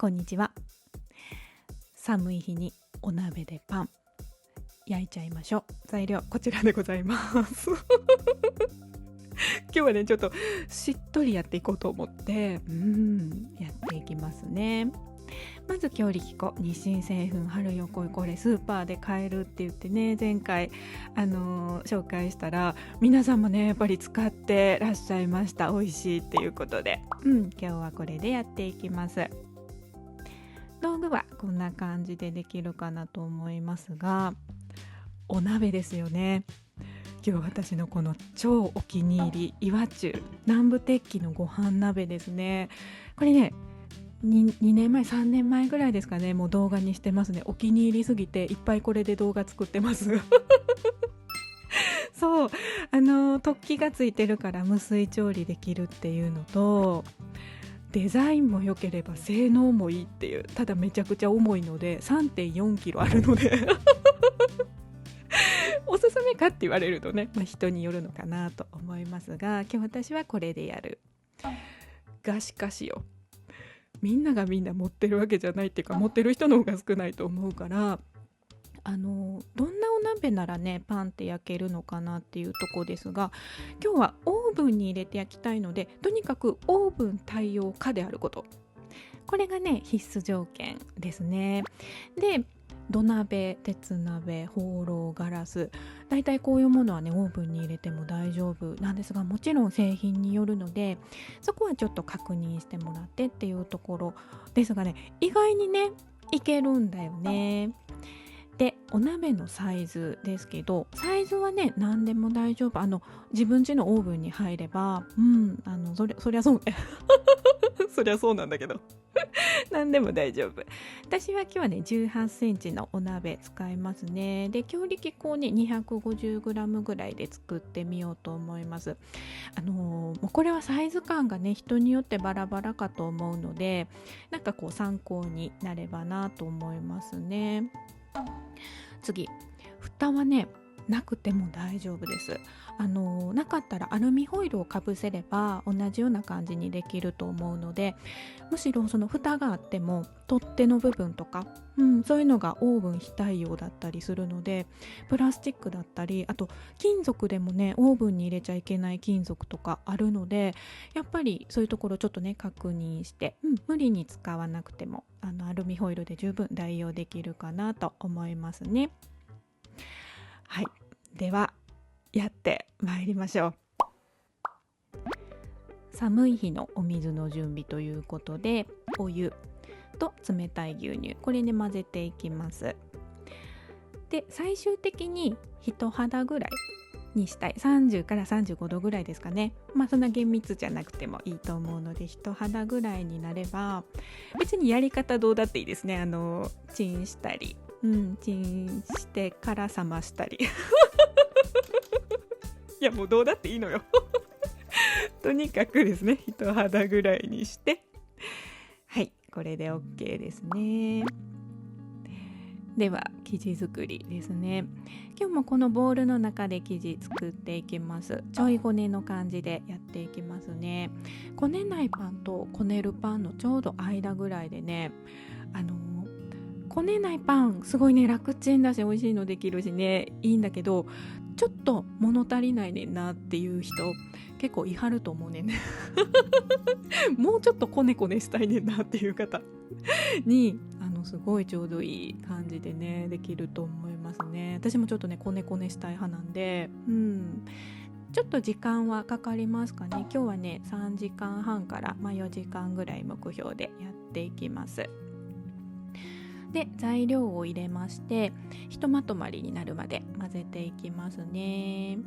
こんにちは。寒い日にお鍋でパン焼いちゃいましょう。材料こちらでございます今日はねちょっとしっとりやっていこうと思ってやっていきますね。まず強力粉、日清製粉春よ来い、これスーパーで買えるって言ってね前回紹介したら皆さんもねやっぱり使ってらっしゃいました。美味しいっていうことで、今日はこれでやっていきます。道具はこんな感じでできるかなと思いますが、お鍋ですよね。今日私のこの超お気に入り岩中南部鉄器のご飯鍋ですね。これね2年前3年前ぐらいですかね、もう動画にしてますね。お気に入りすぎていっぱいこれで動画作ってますそう突起がついてるから無水調理できるっていうのと、デザインも良ければ性能もいいっていう。ただめちゃくちゃ重いので 3.4 キロあるのでおすすめかって言われるとね、人によるのかなと思いますが、今日私はこれでやる。がしかしよ、みんながみんな持ってるわけじゃないっていうか、持ってる人の方が少ないと思うから、どんなお鍋ならねパンって焼けるのかなっていうとこですが、今日はオーブンに入れて焼きたいので、とにかくオーブン対応可であること、これがね必須条件ですね。で土鍋、鉄鍋、ホーロー、ガラス、だいたいこういうものはねオーブンに入れても大丈夫なんですが、もちろん製品によるのでそこはちょっと確認してもらってっていうところですがね、意外にねいけるんだよね。でお鍋のサイズですけど、サイズはね何でも大丈夫。自分家のオーブンに入ればそりゃそうねそりゃそうなんだけど何でも大丈夫。私は今日はね18センチのお鍋使いますね。で強力粉ね 250g ぐらいで作ってみようと思います。もうこれはサイズ感がね人によってバラバラかと思うので、なんかこう参考になればなと思いますね。次、蓋はねなくても大丈夫です。なかったらアルミホイルをかぶせれば同じような感じにできると思うので、むしろその蓋があっても取っ手の部分とか、そういうのがオーブン非対応だったりするので、プラスチックだったり、あと金属でもねオーブンに入れちゃいけない金属とかあるので、やっぱりそういうところちょっとね確認して、無理に使わなくてもアルミホイルで十分代用できるかなと思いますね。はい、ではやってまいりましょう。寒い日のお水の準備ということで、お湯と冷たい牛乳、これで混ぜていきます。で最終的に人肌ぐらいにしたい、30から35度ぐらいですかね。そんな厳密じゃなくてもいいと思うので、人肌ぐらいになれば、別にやり方どうだっていいですね。チンしたり、チンしてから冷ましたりいやもうどうだっていいのよとにかくですね、人肌ぐらいにして、はい、これで OK ですね。では生地作りですね。今日もこのボウルの中で生地作っていきます。ちょいごねの感じでやっていきますね。こねないパンとこねるパンのちょうど間ぐらいでね、こねないパンすごいね楽ちんだし美味しいのできるしねいいんだけど、ちょっと物足りないねんなっていう人結構いはると思うねんもうちょっとこねこねしたいねんなっていう方にすごいちょうどいい感じでねできると思いますね。私もちょっとねこねこねしたい派なんで、ちょっと時間はかかりますかね。今日はね3時間半から4時間ぐらい目標でやっていきます。で材料を入れまして、ひとまとまりになるまで混ぜていきますね。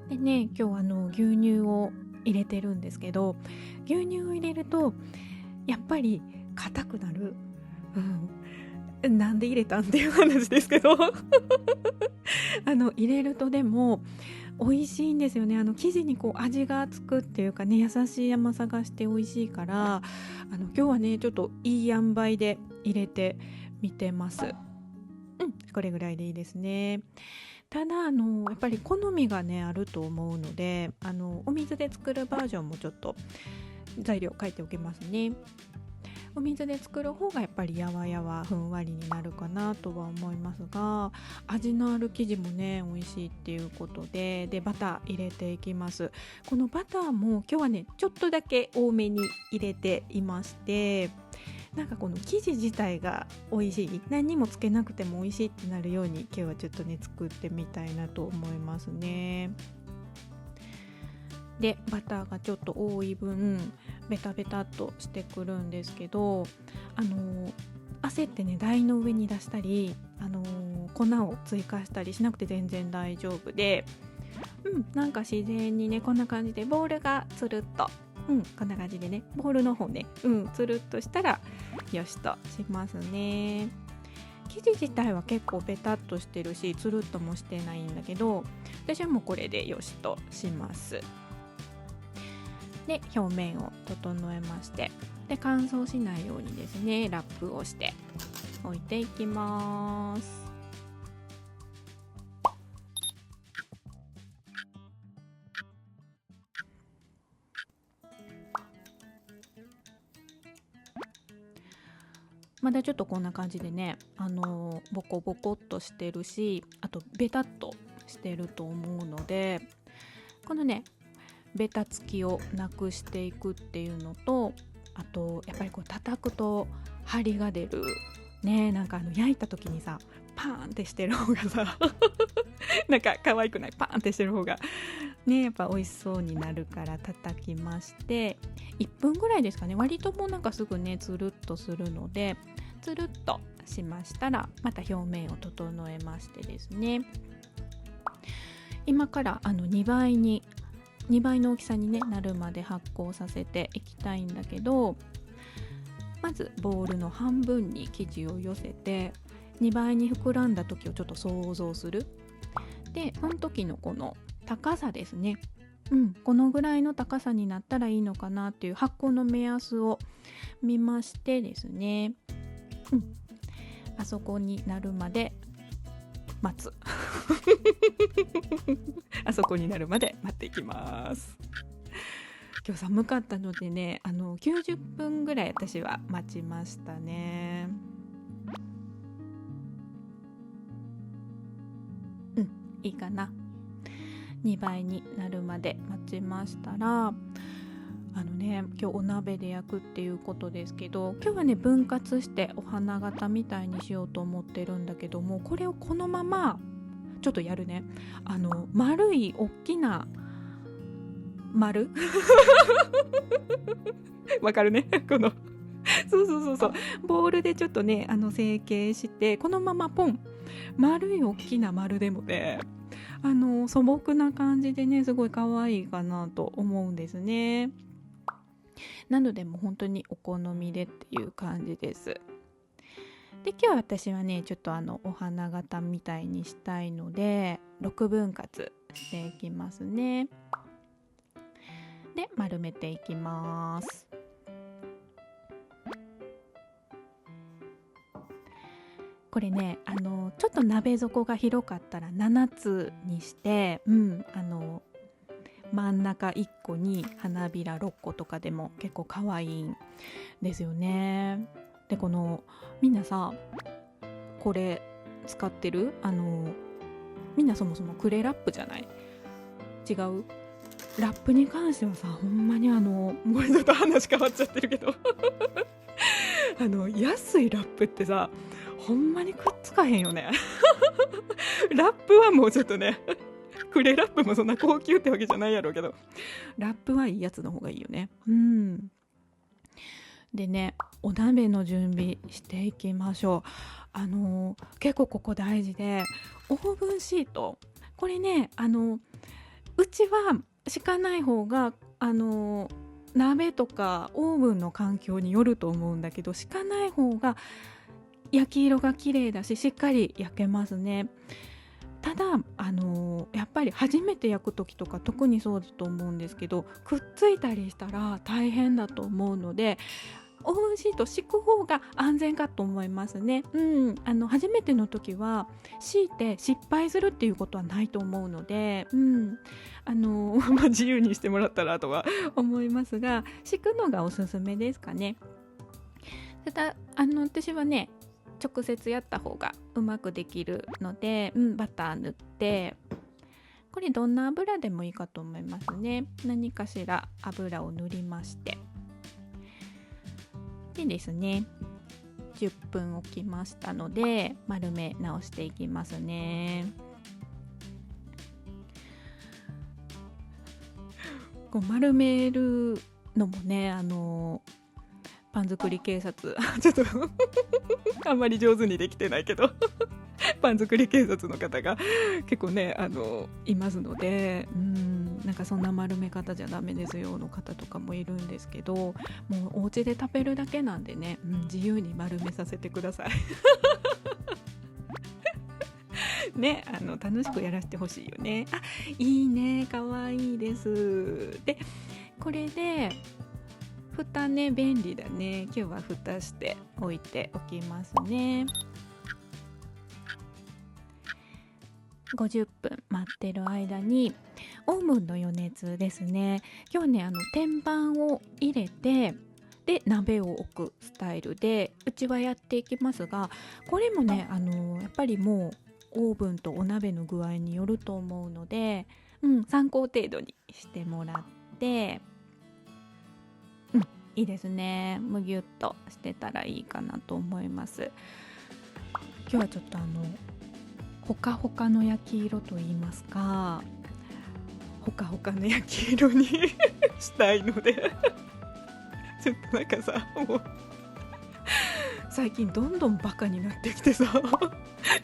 でね今日牛乳を入れてるんですけど、牛乳を入れるとやっぱり硬くなる、なんで入れたんっていう話ですけど入れるとでも美味しいんですよね。生地にこう味がつくっていうかね、優しい甘さがして美味しいから、今日はねちょっといい塩梅で入れてみてます。これぐらいでいいですね。ただやっぱり好みがねあると思うので、お水で作るバージョンもちょっと材料書いておきますね。お水で作る方がやっぱりやわやわふんわりになるかなとは思いますが、味のある生地もね美味しいっていうことで、バター入れていきます。このバターも今日はねちょっとだけ多めに入れていまして、なんかこの生地自体が美味しい、何にもつけなくても美味しいってなるように今日はちょっとね作ってみたいなと思いますね。でバターがちょっと多い分ベタベタっとしてくるんですけど、焦ってね台の上に出したり、粉を追加したりしなくて全然大丈夫で、なんか自然にねこんな感じでボールがつるっと、こんな感じでねボールの方ね、つるっとしたらよしとしますね。生地自体は結構ベタっとしてるしつるっともしてないんだけど、私はもうこれでよしとします。で表面を整えまして、で乾燥しないようにですねラップをして置いていきます。まだちょっとこんな感じでね、ボコボコっとしてるし、あとベタっとしてると思うので、このねベタつきをなくしていくっていうのと、あとやっぱりこう叩くと張りが出るね。なんか焼いた時にさパーンってしてる方がさなんか可愛くない？パーンってしてる方がねやっぱ美味しそうになるから叩きまして、1分ぐらいですかね。割ともうなんかすぐねつるっとするので、つるっとしましたらまた表面を整えましてですね、今から2倍の大きさに、なるまで発酵させていきたいんだけど、まずボウルの半分に生地を寄せて2倍に膨らんだ時をちょっと想像する。でその時のこの高さですね、このぐらいの高さになったらいいのかなっていう発酵の目安を見ましてですね、あそこになるまで待つあそこになるまで待っていきます。今日寒かったのでね90分ぐらい私は待ちましたね。いいかな。2倍になるまで待ちましたら、今日お鍋で焼くっていうことですけど、今日はね分割してお花形みたいにしようと思ってるんだけども、これをこのままちょっとやるね。丸い大きな丸わかるねこのそうボールでちょっとね成形して、このままポン、丸い大きな丸でもね素朴な感じでねすごい可愛いかなと思うんですね。なのでもう本当にお好みでっていう感じです。で今日私はねちょっとお花形みたいにしたいので6分割していきますね。で丸めていきます。これねちょっと鍋底が広かったら7つにして、真ん中1個に花びら6個とかでも結構可愛いんですよね。でみんなさこれ使ってる？みんなそもそもクレラップじゃない？違う？ラップに関してはさほんまにもうちょっと話変わっちゃってるけど安いラップってさほんまにくっつかへんよねラップはもうちょっとねクレラップもそんな高級ってわけじゃないやろうけど、ラップはいいやつの方がいいよね。でねお鍋の準備していきましょう。結構ここ大事で、オーブンシートこれねうちは敷かない方が鍋とかオーブンの環境によると思うんだけど、敷かない方が焼き色が綺麗だししっかり焼けますね。ただやっぱり初めて焼く時とか特にそうだと思うんですけど、くっついたりしたら大変だと思うので、オーブンシート敷く方が安全かと思いますね。初めての時は敷いて失敗するっていうことはないと思うので、自由にしてもらったらとは思いますが、敷くのがおすすめですかね。ただ私はね直接やった方がうまくできるので、バター塗って、これどんな油でもいいかと思いますね。何かしら油を塗りまして、でですね10分置きましたので丸め直していきますね。こう丸めるのもねパン作り警察ちょっとあんまり上手にできてないけどパン作り警察の方が結構ねいますので、なんかそんな丸め方じゃダメですよの方とかもいるんですけど、もうお家で食べるだけなんでね、自由に丸めさせてくださいね、楽しくやらせてほしいよね。いいね、かわいいです。でこれで蓋ね、便利だね。今日は蓋して置いておきますね。50分待ってる間にオーブンの予熱ですね。今日ね天板を入れて、で鍋を置くスタイルでうちはやっていきますが、これもねやっぱりもうオーブンとお鍋の具合によると思うので、参考程度にしてもらって、いいですね。むぎゅっとしてたらいいかなと思います。今日はちょっとほかほかの焼き色と言いますか、ほかほかの焼き色にしたいのでちょっとなんかさ、もう最近どんどんバカになってきてさ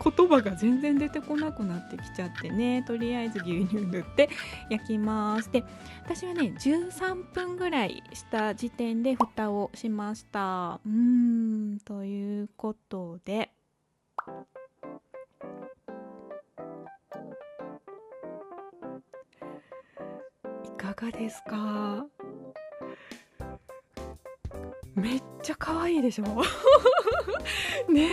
言葉が全然出てこなくなってきちゃってね、とりあえず牛乳塗って焼きます。で私はね13分ぐらいした時点で蓋をしました。ということでいかがですか？めっちゃ可愛いでしょねえ、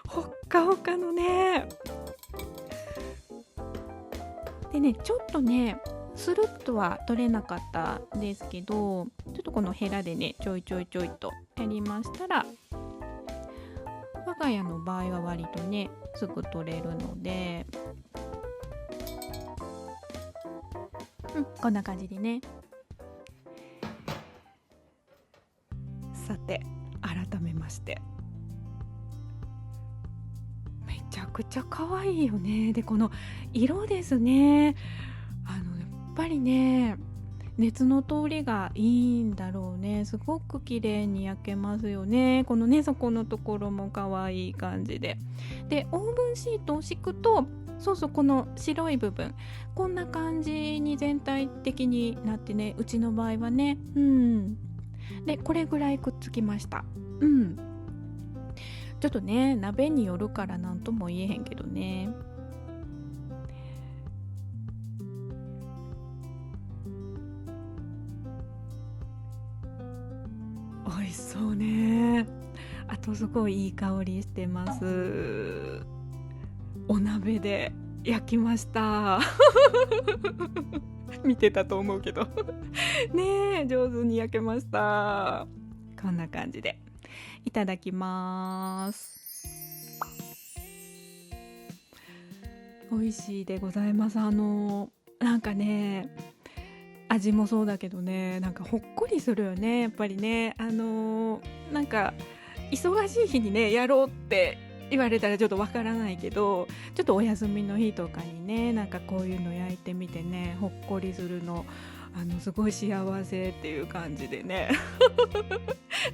ほっかほかのね。でね、ちょっとねスルッとは取れなかったんですけど、ちょっとこのヘラでねちょいちょいちょいとやりましたら、我が家の場合は割とねすぐ取れるので、こんな感じでね。さて改めまして、めちゃくちゃ可愛いよね。でこの色ですね、やっぱりね熱の通りがいいんだろうね。すごく綺麗に焼けますよね。このね底のところも可愛い感じで、でオーブンシートを敷くと、この白い部分こんな感じに全体的になってね、うちの場合はね、でこれぐらいくっつきました。ちょっとね鍋によるから何とも言えへんけどね。美味しそうね。あとすごいいい香りしてます。お鍋で焼きました見てたと思うけどねえ、上手に焼けました。こんな感じでいただきます。美味しいでございます。なんかね味もそうだけどね、なんかほっこりするよね、やっぱりね。なんか忙しい日にねやろうって言われたらちょっとわからないけど、ちょっとお休みの日とかにね、なんかこういうの焼いてみてね、ほっこりするのすごい幸せっていう感じでね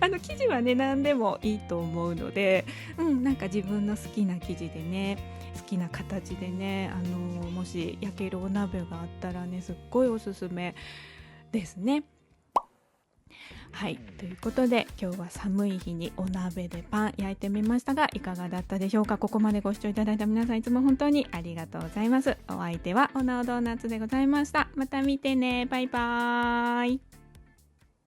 生地はね何でもいいと思うので、なんか自分の好きな生地でね、好きな形でね、もし焼けるお鍋があったらね、すっごいおすすめですね。はい、ということで今日は寒い日にお鍋でパン焼いてみましたが、いかがだったでしょうか。ここまでご視聴いただいた皆さん、いつも本当にありがとうございます。お相手はおなおドーナツでございました。また見てね、バイバーイ。